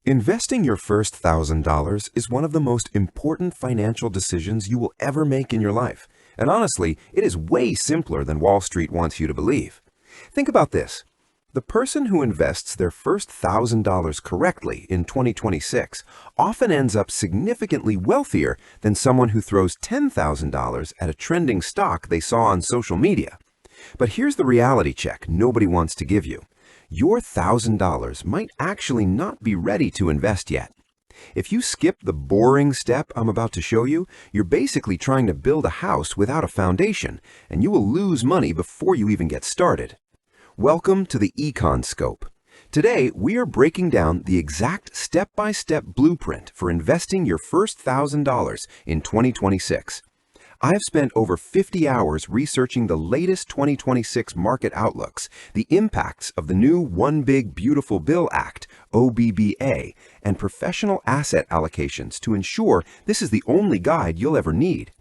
Investing your first $1,000 is one of the most important financial decisions you will ever make in your life. And honestly, it is way simpler than Wall Street wants you to believe. Think about this. The person who invests their first $1,000 correctly in 2026 often ends up significantly wealthier than someone who throws $10,000 at a trending stock they saw on social media. But here's the reality check nobody wants to give you. Your $1,000 might actually not be ready to invest yet. If you skip the boring step I'm about to show you, you're basically trying to build a house without a foundation, and you will lose money before you even get started. Welcome to the EconScope. Today, we are breaking down the exact step-by-step blueprint for investing your first $1,000 in 2026. I have spent over 50 hours researching the latest 2026 market outlooks, the impacts of the new One Big Beautiful Bill Act, OBBA, and professional asset allocations to ensure this is the only guide you'll ever need.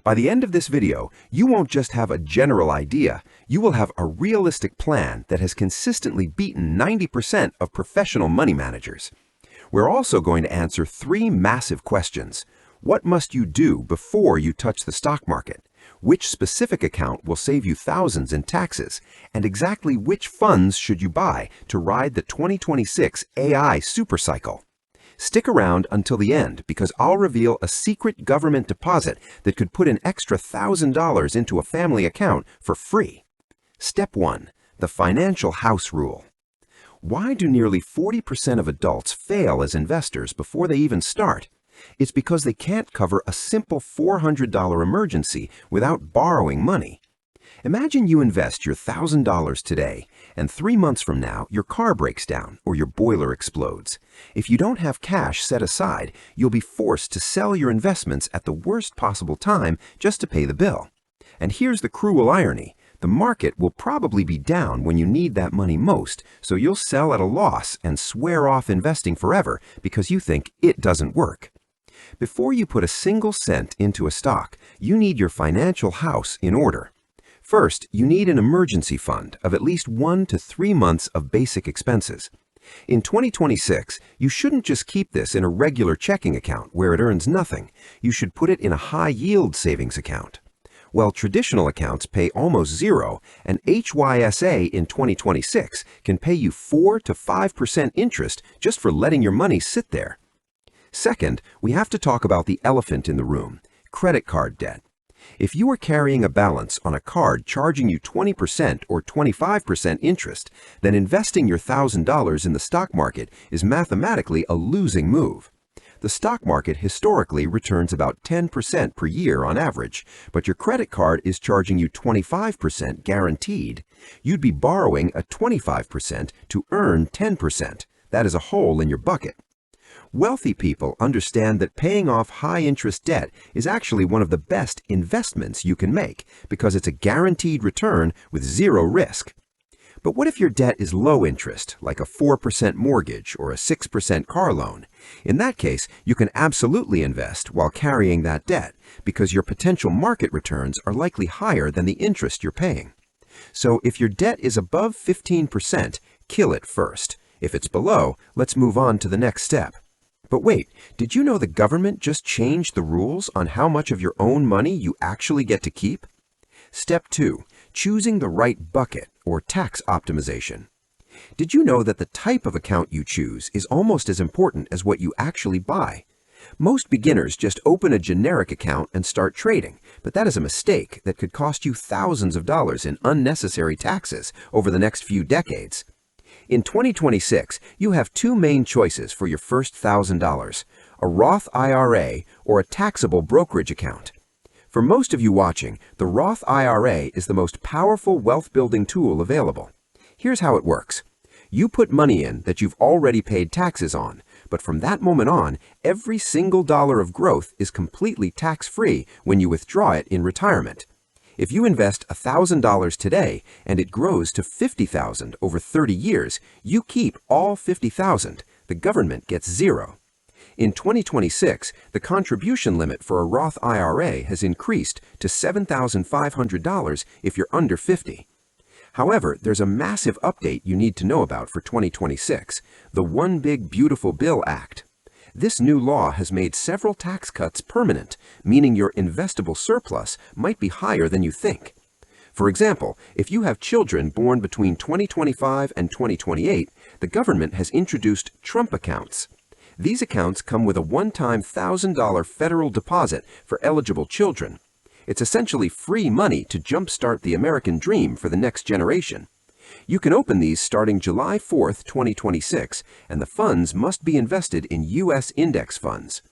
By the end of this video, you won't just have a general idea, you will have a realistic plan that has consistently beaten 90% of professional money managers. We're also going to answer three massive questions. What must you do before you touch the stock market? Which specific account will save you thousands in taxes? And exactly which funds should you buy to ride the 2026 AI supercycle? Stick around until the end because I'll reveal a secret government deposit that could put an extra $1,000 into a family account for free. Step 1. The financial house rule. Why do nearly 40% of adults fail as investors before they even start? It's because they can't cover a simple $400 emergency without borrowing money. Imagine you invest your $1,000 today, and 3 months from now, your car breaks down or your boiler explodes. If you don't have cash set aside, you'll be forced to sell your investments at the worst possible time just to pay the bill. And here's the cruel irony. The market will probably be down when you need that money most, so you'll sell at a loss and swear off investing forever because you think it doesn't work. Before you put a single cent into a stock, you need your financial house in order. First, you need an emergency fund of at least 1 to 3 months of basic expenses. In 2026, you shouldn't just keep this in a regular checking account where it earns nothing. You should put it in a high-yield savings account. While traditional accounts pay almost zero, an HYSA in 2026 can pay you 4 to 5% interest just for letting your money sit there. Second, we have to talk about the elephant in the room, credit card debt. If you are carrying a balance on a card charging you 20% or 25% interest, then investing your $1,000 in the stock market is mathematically a losing move. The stock market historically returns about 10% per year on average, but your credit card is charging you 25% guaranteed. You'd be borrowing at 25% to earn 10%. That is a hole in your bucket. Wealthy people understand that paying off high-interest debt is actually one of the best investments you can make because it's a guaranteed return with zero risk. But what if your debt is low interest, like a 4% mortgage or a 6% car loan? In that case, you can absolutely invest while carrying that debt because your potential market returns are likely higher than the interest you're paying. So if your debt is above 15%, kill it first. If it's below, let's move on to the next step. But wait, did you know the government just changed the rules on how much of your own money you actually get to keep? Step 2. Choosing the right bucket or tax optimization. Did you know that the type of account you choose is almost as important as what you actually buy? Most beginners just open a generic account and start trading, but that is a mistake that could cost you thousands of dollars in unnecessary taxes over the next few decades. In 2026, you have two main choices for your first $1,000, a Roth IRA or a taxable brokerage account. For most of you watching, the Roth IRA is the most powerful wealth-building tool available. Here's how it works. You put money in that you've already paid taxes on, but from that moment on, every single dollar of growth is completely tax-free when you withdraw it in retirement. If you invest $1,000 today and it grows to $50,000 over 30 years, you keep all $50,000. The government gets zero. In 2026, the contribution limit for a Roth IRA has increased to $7,500 if you're under 50. However, there's a massive update you need to know about for 2026, the One Big Beautiful Bill Act. This new law has made several tax cuts permanent, meaning your investable surplus might be higher than you think. For example, if you have children born between 2025 and 2028, the government has introduced Trump accounts. These accounts come with a one-time $1,000 federal deposit for eligible children. It's essentially free money to jumpstart the American dream for the next generation. You can open these starting July 4th, 2026, and the funds must be invested in U.S. index funds.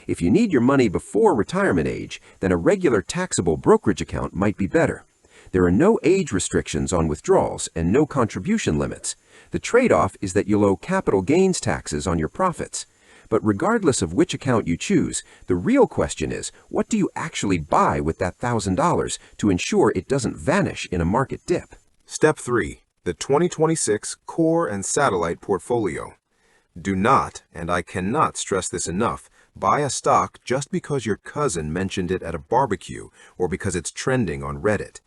If you need your money before retirement age, then a regular taxable brokerage account might be better. There are no age restrictions on withdrawals and no contribution limits. The trade-off is that you'll owe capital gains taxes on your profits. But regardless of which account you choose, the real question is, what do you actually buy with that $1,000 to ensure it doesn't vanish in a market dip? Step 3. The 2026 Core and Satellite Portfolio. Do not, and I cannot stress this enough, buy a stock just because your cousin mentioned it at a barbecue or because it's trending on Reddit.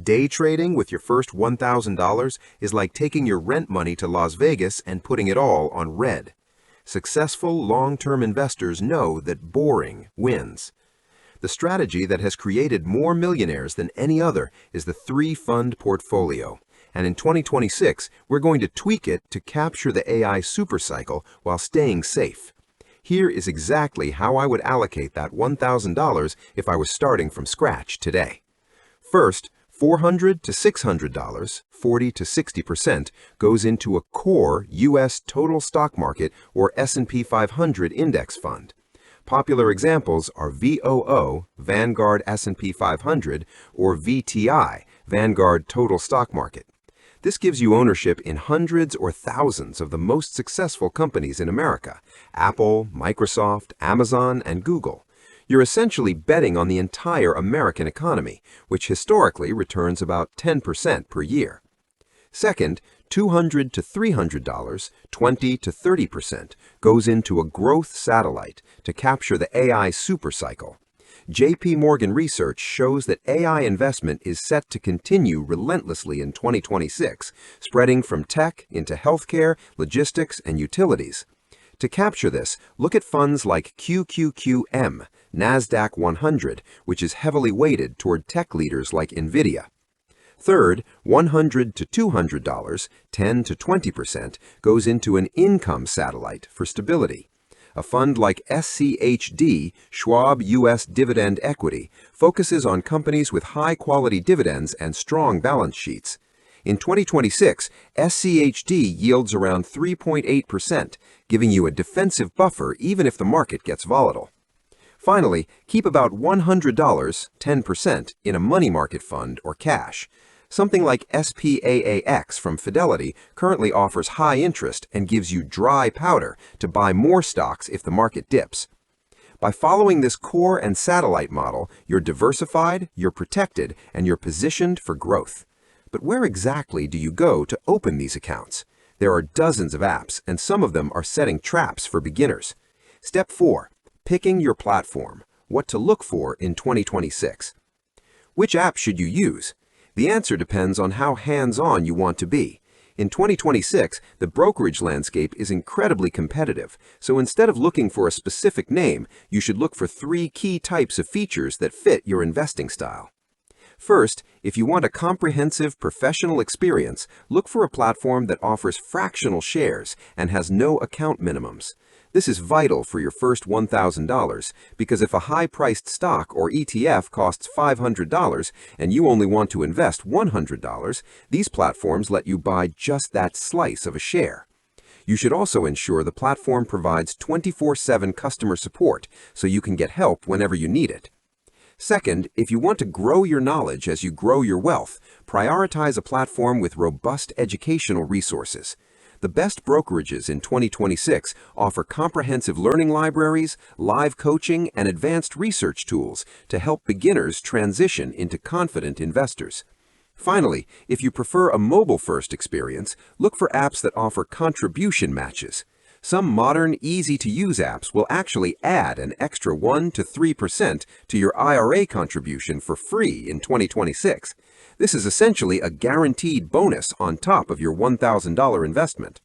Day trading with your first $1,000 is like taking your rent money to Las Vegas and putting it all on red. Successful long-term investors know that boring wins. The strategy that has created more millionaires than any other is the 3-fund portfolio. And in 2026, we're going to tweak it to capture the AI supercycle while staying safe. Here is exactly how I would allocate that $1,000 if I was starting from scratch today. First, $400 to $600, 40 to 60%, goes into a core U.S. total stock market or S&P 500 index fund. Popular examples are VOO, Vanguard S&P 500, or VTI, Vanguard Total Stock Market. This gives you ownership in hundreds or thousands of the most successful companies in America: Apple, Microsoft, Amazon, and Google. You're essentially betting on the entire American economy, which historically returns about 10% per year. Second, $200 to $300, 20 to 30%, goes into a growth satellite to capture the AI supercycle. J.P. Morgan research shows that AI investment is set to continue relentlessly in 2026, spreading from tech into healthcare, logistics, and utilities. To capture this, look at funds like QQQM, NASDAQ 100, which is heavily weighted toward tech leaders like NVIDIA. Third, $100 to $200, 10 to 20%, goes into an income satellite for stability. A fund like SCHD, Schwab U.S. Dividend Equity, focuses on companies with high-quality dividends and strong balance sheets. In 2026, SCHD yields around 3.8%, giving you a defensive buffer even if the market gets volatile. Finally, keep about $100, 10%, in a money market fund or cash. Something like SPAAX from Fidelity currently offers high interest and gives you dry powder to buy more stocks if the market dips. By following this core and satellite model, you're diversified, you're protected, and you're positioned for growth. But where exactly do you go to open these accounts? There are dozens of apps, and some of them are setting traps for beginners. Step 4. Picking your platform. What to look for in 2026. Which app should you use? The answer depends on how hands-on you want to be. In 2026, the brokerage landscape is incredibly competitive, so instead of looking for a specific name, you should look for 3 key types of features that fit your investing style. First, if you want a comprehensive professional experience, look for a platform that offers fractional shares and has no account minimums. This is vital for your first $1,000 because if a high-priced stock or ETF costs $500 and you only want to invest $100, these platforms let you buy just that slice of a share. You should also ensure the platform provides 24/7 customer support so you can get help whenever you need it. Second, if you want to grow your knowledge as you grow your wealth, prioritize a platform with robust educational resources. The best brokerages in 2026 offer comprehensive learning libraries, live coaching, and advanced research tools to help beginners transition into confident investors. Finally, if you prefer a mobile-first experience, look for apps that offer contribution matches. Some modern, easy-to-use apps will actually add an extra 1 to 3% to your IRA contribution for free in 2026. This is essentially a guaranteed bonus on top of your $1,000 investment.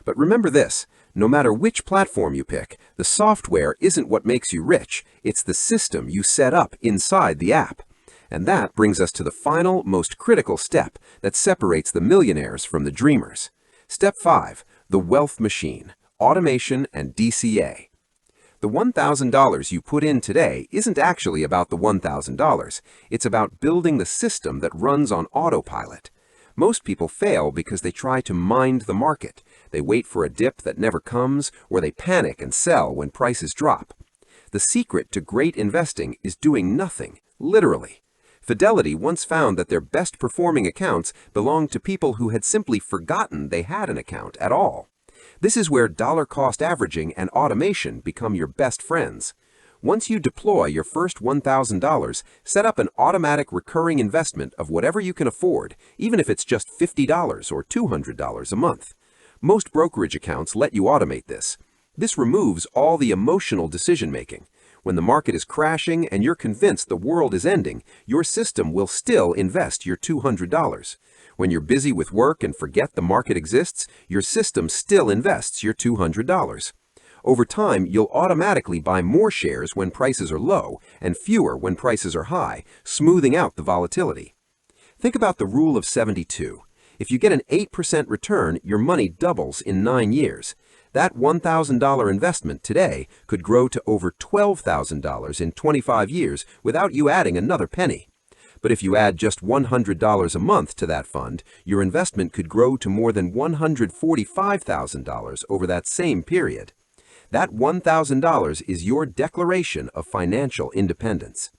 But remember this, no matter which platform you pick, the software isn't what makes you rich, it's the system you set up inside the app. And that brings us to the final, most critical step that separates the millionaires from the dreamers. Step 5, the wealth machine, automation and DCA. The $1,000 you put in today isn't actually about the $1,000. It's about building the system that runs on autopilot. Most people fail because they try to mind the market. They wait for a dip that never comes, or they panic and sell when prices drop. The secret to great investing is doing nothing, literally. Fidelity once found that their best-performing accounts belonged to people who had simply forgotten they had an account at all. This is where dollar-cost averaging and automation become your best friends. Once you deploy your first $1,000, set up an automatic recurring investment of whatever you can afford, even if it's just $50 or $200 a month. Most brokerage accounts let you automate this. This removes all the emotional decision-making. When the market is crashing and you're convinced the world is ending, your system will still invest your $200. When you're busy with work and forget the market exists, your system still invests your $200. Over time, you'll automatically buy more shares when prices are low and fewer when prices are high, smoothing out the volatility. Think about the rule of 72. If you get an 8% return, your money doubles in 9 years. That $1,000 investment today could grow to over $12,000 in 25 years without you adding another penny. But if you add just $100 a month to that fund, your investment could grow to more than $145,000 over that same period. That $1,000 is your declaration of financial independence.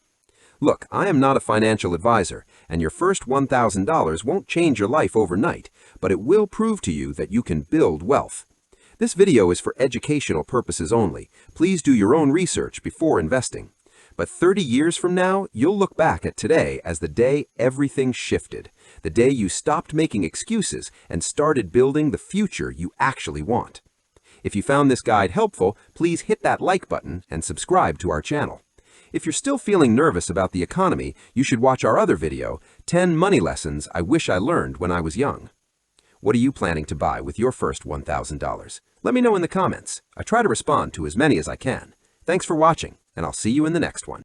Look, I am not a financial advisor, and your first $1,000 won't change your life overnight, but it will prove to you that you can build wealth. This video is for educational purposes only. Please do your own research before investing. But 30 years from now, you'll look back at today as the day everything shifted, the day you stopped making excuses and started building the future you actually want. If you found this guide helpful, please hit that like button and subscribe to our channel. If you're still feeling nervous about the economy, you should watch our other video, 10 Money Lessons I Wish I Learned When I Was Young. What are you planning to buy with your first $1,000? Let me know in the comments. I try to respond to as many as I can. Thanks for watching, and I'll see you in the next one.